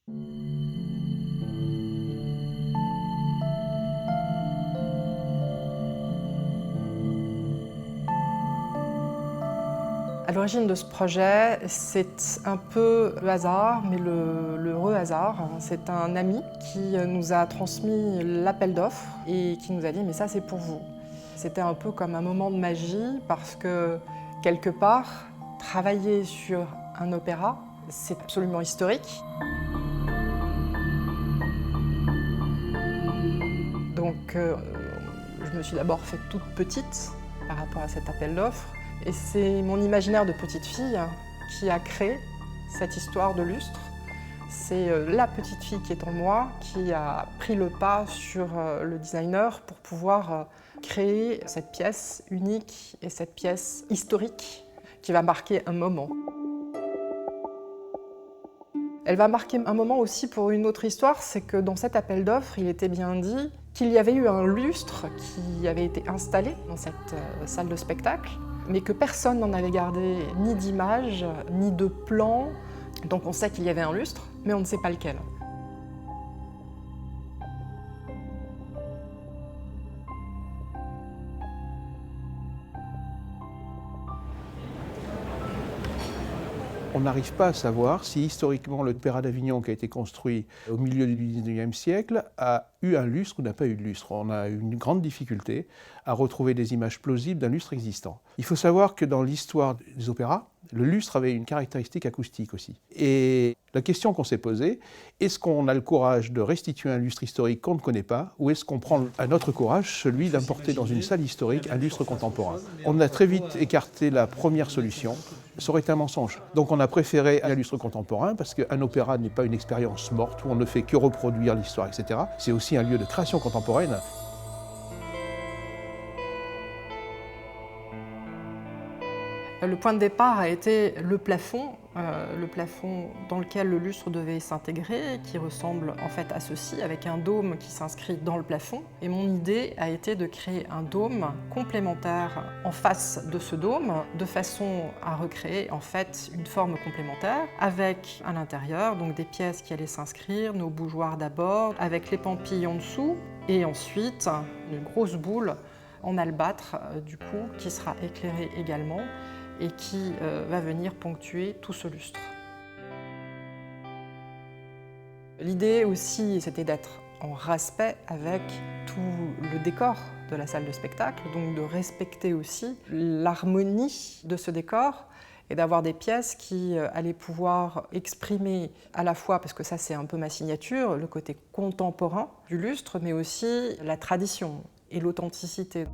À l'origine de ce projet, c'est un peu le hasard, mais l'heureux hasard. C'est un ami qui nous a transmis l'appel d'offres et qui nous a dit « mais ça c'est pour vous ». C'était un peu comme un moment de magie parce que, quelque part, travailler sur un opéra, c'est absolument historique. Donc je me suis d'abord faite toute petite par rapport à cet appel d'offres. Et c'est mon imaginaire de petite fille qui a créé cette histoire de lustre. C'est la petite fille qui est en moi qui a pris le pas sur le designer pour pouvoir créer cette pièce unique et cette pièce historique qui va marquer un moment. Elle va marquer un moment aussi pour une autre histoire, c'est que dans cet appel d'offres, il était bien dit qu'il y avait eu un lustre qui avait été installé dans cette salle de spectacle, mais que personne n'en avait gardé ni d'image, ni de plan. Donc on sait qu'il y avait un lustre, mais on ne sait pas lequel. On n'arrive pas à savoir si historiquement l'Opéra d'Avignon qui a été construit au milieu du XIXe siècle a eu un lustre ou n'a pas eu de lustre. On a eu une grande difficulté à retrouver des images plausibles d'un lustre existant. Il faut savoir que dans l'histoire des opéras, le lustre avait une caractéristique acoustique aussi. Et la question qu'on s'est posée, est-ce qu'on a le courage de restituer un lustre historique qu'on ne connaît pas, ou est-ce qu'on prend à notre courage celui d'importer dans une salle historique un lustre contemporain? On a très vite écarté la première solution. Ça aurait été un mensonge. Donc on a préféré un lustre contemporain parce qu'un opéra n'est pas une expérience morte où on ne fait que reproduire l'histoire, etc. C'est aussi un lieu de création contemporaine. Le point de départ a été le plafond dans lequel le lustre devait s'intégrer, qui ressemble en fait à ceci, avec un dôme qui s'inscrit dans le plafond. Et mon idée a été de créer un dôme complémentaire en face de ce dôme, de façon à recréer en fait une forme complémentaire, avec à l'intérieur donc des pièces qui allaient s'inscrire, nos bougeoirs d'abord, avec les pampilles en dessous, et ensuite une grosse boule en albâtre du coup, qui sera éclairée également, et qui va venir ponctuer tout ce lustre. L'idée aussi, c'était d'être en respect avec tout le décor de la salle de spectacle, donc de respecter aussi l'harmonie de ce décor et d'avoir des pièces qui allaient pouvoir exprimer à la fois, parce que ça c'est un peu ma signature, le côté contemporain du lustre, mais aussi la tradition et l'authenticité.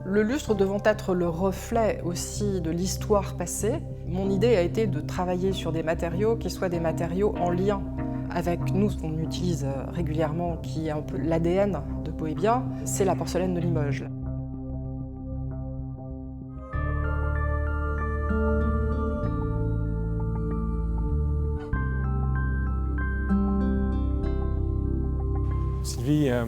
Le lustre devant être le reflet aussi de l'histoire passée, mon idée a été de travailler sur des matériaux qui soient des matériaux en lien avec nous, ce qu'on utilise régulièrement, qui est un peu l'ADN de Boébia, c'est la porcelaine de Limoges. Sylvie a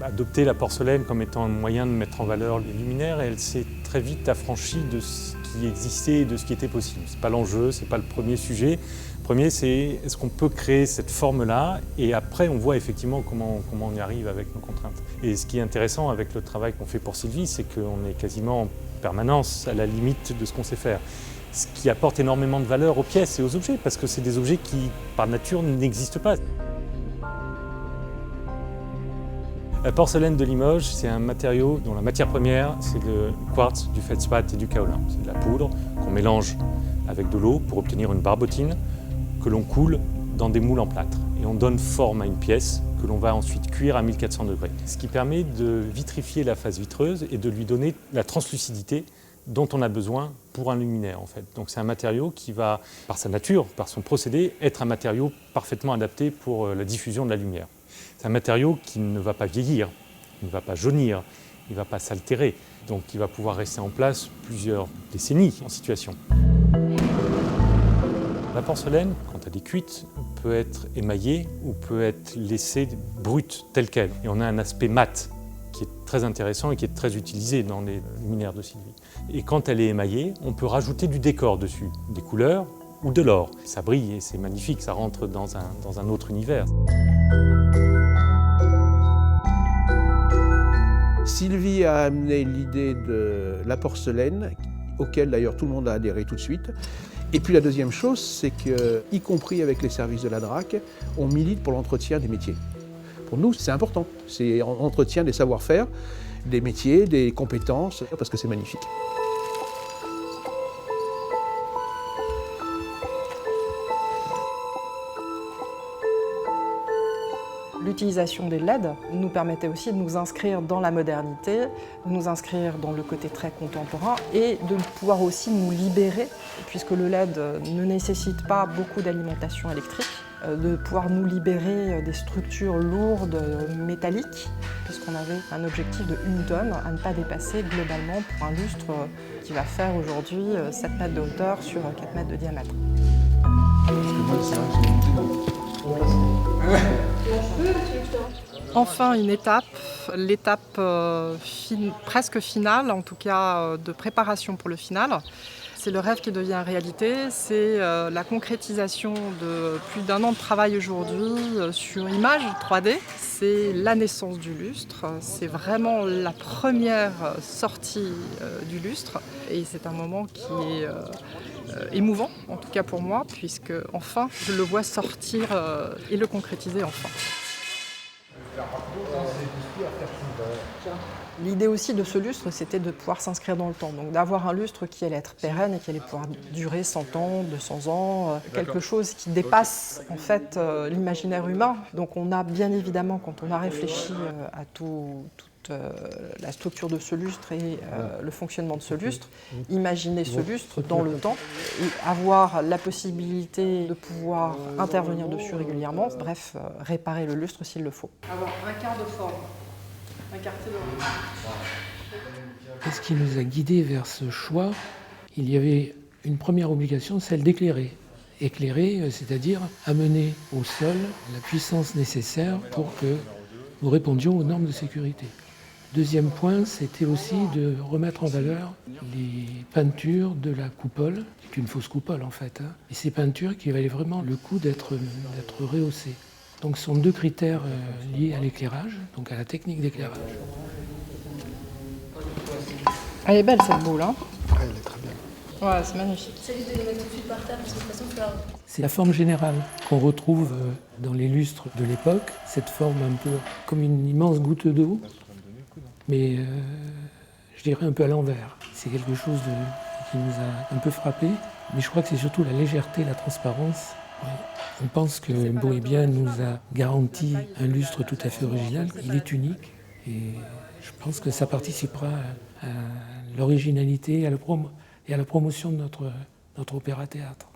adopté la porcelaine comme étant un moyen de mettre en valeur les luminaires et elle s'est très vite affranchie de ce qui existait et de ce qui était possible. Ce n'est pas l'enjeu, ce n'est pas le premier sujet. Le premier, c'est est-ce qu'on peut créer cette forme-là et après on voit effectivement comment on y arrive avec nos contraintes. Et ce qui est intéressant avec le travail qu'on fait pour Sylvie, c'est qu'on est quasiment en permanence à la limite de ce qu'on sait faire. Ce qui apporte énormément de valeur aux pièces et aux objets parce que c'est des objets qui, par nature, n'existent pas. La porcelaine de Limoges, c'est un matériau dont la matière première, c'est le quartz, du feldspath et du kaolin. C'est de la poudre qu'on mélange avec de l'eau pour obtenir une barbotine que l'on coule dans des moules en plâtre. Et on donne forme à une pièce que l'on va ensuite cuire à 1400 degrés. Ce qui permet de vitrifier la face vitreuse et de lui donner la translucidité dont on a besoin pour un luminaire en fait. Donc c'est un matériau qui va, par sa nature, par son procédé, être un matériau parfaitement adapté pour la diffusion de la lumière. C'est un matériau qui ne va pas vieillir, il ne va pas jaunir, il ne va pas s'altérer. Donc il va pouvoir rester en place plusieurs décennies en situation. La porcelaine, quand elle est cuite, peut être émaillée ou peut être laissée brute telle qu'elle. Et on a un aspect mat qui est très intéressant et qui est très utilisé dans les luminaires de Sylvie. Et quand elle est émaillée, on peut rajouter du décor dessus, des couleurs, ou de l'or. Ça brille et c'est magnifique, ça rentre dans un autre univers. Sylvie a amené l'idée de la porcelaine, auquel d'ailleurs tout le monde a adhéré tout de suite. Et puis la deuxième chose, c'est que, y compris avec les services de la DRAC, on milite pour l'entretien des métiers. Pour nous, c'est important. C'est l'entretien des savoir-faire, des métiers, des compétences, parce que c'est magnifique. L'utilisation des LED nous permettait aussi de nous inscrire dans la modernité, de nous inscrire dans le côté très contemporain et de pouvoir aussi nous libérer, puisque le LED ne nécessite pas beaucoup d'alimentation électrique, de pouvoir nous libérer des structures lourdes, métalliques, puisqu'on avait un objectif de 1 tonne à ne pas dépasser globalement pour un lustre qui va faire aujourd'hui 7 mètres de hauteur sur 4 mètres de diamètre. Enfin, une étape, l'étape presque finale, en tout cas de préparation pour le final. C'est le rêve qui devient réalité, c'est la concrétisation de plus d'1 an de travail aujourd'hui sur image 3D. C'est la naissance du lustre, c'est vraiment la première sortie du lustre et c'est un moment qui est émouvant, en tout cas pour moi, puisque enfin je le vois sortir et le concrétiser enfin. L'idée aussi de ce lustre, c'était de pouvoir s'inscrire dans le temps, donc d'avoir un lustre qui allait être pérenne et qui allait pouvoir durer 100 ans, 200 ans, quelque chose qui dépasse en fait l'imaginaire humain. Donc on a bien évidemment, quand on a réfléchi à toute la structure de ce lustre et le fonctionnement de ce lustre, imaginer ce lustre dans le temps et avoir la possibilité de pouvoir intervenir dessus régulièrement, bref, réparer le lustre s'il le faut. Avoir un quart de forme. Ce qui nous a guidés vers ce choix, il y avait une première obligation, celle d'éclairer. Éclairer, c'est-à-dire amener au sol la puissance nécessaire pour que nous répondions aux normes de sécurité. Deuxième point, c'était aussi de remettre en valeur les peintures de la coupole, qui est une fausse coupole en fait, et ces peintures qui valaient vraiment le coup d'être rehaussées. Donc ce sont 2 critères liés à l'éclairage, donc à la technique d'éclairage. Elle est belle cette boule, hein? Ouais, elle est très bien. Ouais, c'est magnifique. C'est juste de les mettre tout de suite par terre parce que de toute façon, il faut... C'est la forme générale qu'on retrouve dans les lustres de l'époque, cette forme un peu comme une immense goutte d'eau, mais je dirais un peu à l'envers. C'est quelque chose qui nous a un peu frappé, mais je crois que c'est surtout la légèreté, la transparence. On pense que Beau et Bien nous a garanti un lustre tout à fait original. Il est unique et je pense que ça participera à l'originalité et à la promotion de notre opéra-théâtre.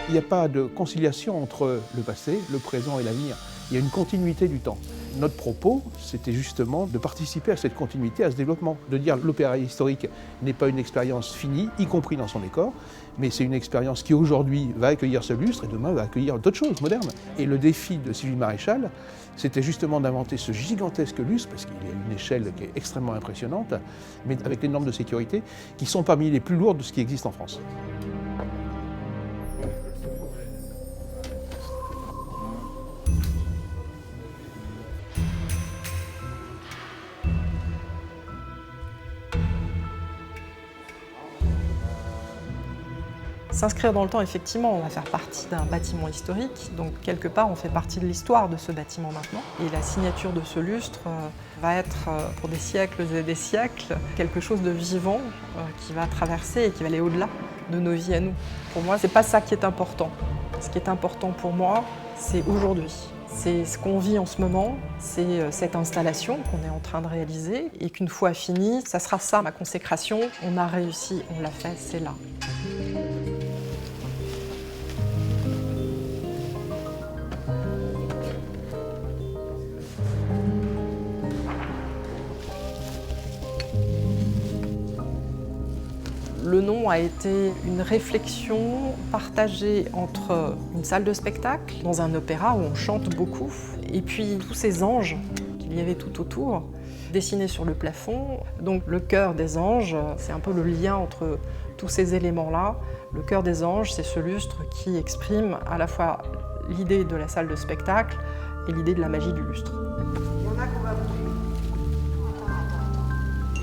Il n'y a pas de conciliation entre le passé, le présent et l'avenir. Il y a une continuité du temps. Notre propos, c'était justement de participer à cette continuité, à ce développement, de dire que l'opéra historique n'est pas une expérience finie, y compris dans son décor, mais c'est une expérience qui aujourd'hui va accueillir ce lustre et demain va accueillir d'autres choses modernes. Et le défi de Sylvie Maréchal, c'était justement d'inventer ce gigantesque lustre, parce qu'il y a une échelle qui est extrêmement impressionnante, mais avec des normes de sécurité qui sont parmi les plus lourdes de ce qui existe en France. S'inscrire dans le temps, effectivement, on va faire partie d'un bâtiment historique, donc quelque part on fait partie de l'histoire de ce bâtiment maintenant. Et la signature de ce lustre va être, pour des siècles et des siècles, quelque chose de vivant qui va traverser et qui va aller au-delà de nos vies à nous. Pour moi, c'est pas ça qui est important. Ce qui est important pour moi, c'est aujourd'hui. C'est ce qu'on vit en ce moment, c'est cette installation qu'on est en train de réaliser et qu'une fois finie, ça sera ça, ma consécration. On a réussi, on l'a fait, c'est là. Le nom a été une réflexion partagée entre une salle de spectacle, dans un opéra où on chante beaucoup, et puis tous ces anges qui Il y avait tout autour, dessiné sur le plafond. Donc le cœur des anges, c'est un peu le lien entre tous ces éléments-là. Le cœur des anges, c'est ce lustre qui exprime à la fois l'idée de la salle de spectacle et l'idée de la magie du lustre. Il y en a qu'on va bouger.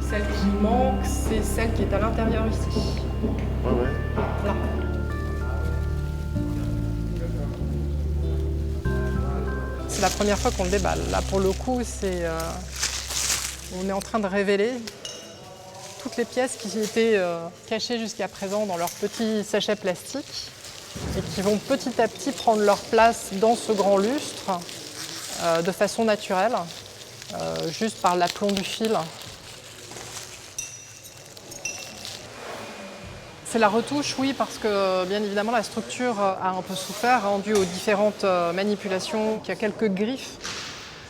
Celle qui manque, c'est celle qui est à l'intérieur ici. Là. C'est la première fois qu'on le déballe. Là, pour le coup, on est en train de révéler toutes les pièces qui étaient cachées jusqu'à présent dans leurs petits sachets plastiques et qui vont petit à petit prendre leur place dans ce grand lustre de façon naturelle, juste par l'aplomb du fil. C'est la retouche, oui, parce que bien évidemment la structure a un peu souffert, dû aux différentes manipulations. Il y a quelques griffes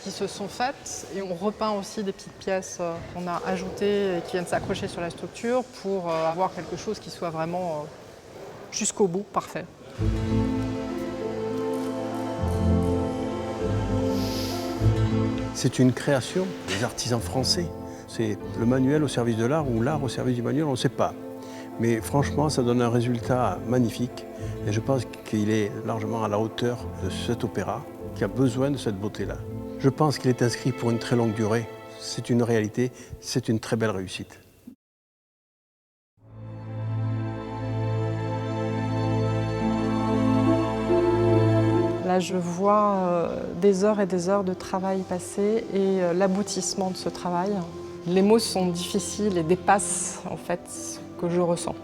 qui se sont faites et on repeint aussi des petites pièces qu'on a ajoutées et qui viennent s'accrocher sur la structure pour avoir quelque chose qui soit vraiment jusqu'au bout parfait. C'est une création des artisans français. C'est le manuel au service de l'art ou l'art au service du manuel, on ne sait pas. Mais franchement, ça donne un résultat magnifique et je pense qu'il est largement à la hauteur de cet opéra qui a besoin de cette beauté-là. Je pense qu'il est inscrit pour une très longue durée. C'est une réalité, c'est une très belle réussite. Là, je vois des heures et des heures de travail passé et l'aboutissement de ce travail. Les mots sont difficiles et dépassent en fait ce que je ressens.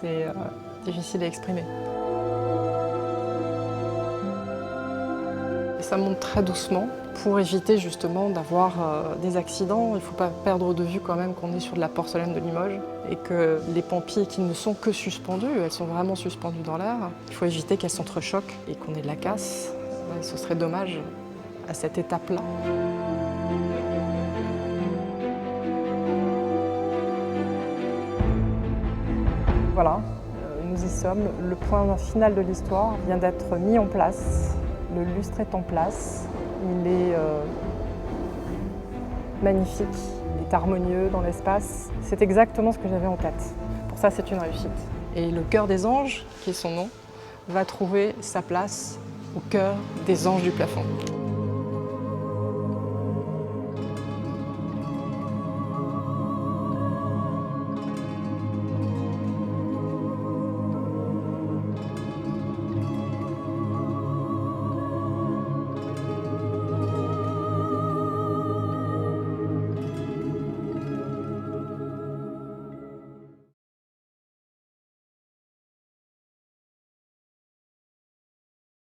C'est difficile à exprimer. Ça monte très doucement pour éviter justement d'avoir des accidents. Il ne faut pas perdre de vue quand même qu'on est sur de la porcelaine de Limoges et que les pampilles qui ne sont que suspendues, elles sont vraiment suspendues dans l'air. Il faut éviter qu'elles s'entrechoquent et qu'on ait de la casse. Ce serait dommage à cette étape-là. Voilà, nous y sommes. Le point final de l'histoire vient d'être mis en place. Le lustre est en place. Il est magnifique, il est harmonieux dans l'espace. C'est exactement ce que j'avais en tête. Pour ça, c'est une réussite. Et le cœur des anges, qui est son nom, va trouver sa place au cœur des anges du plafond.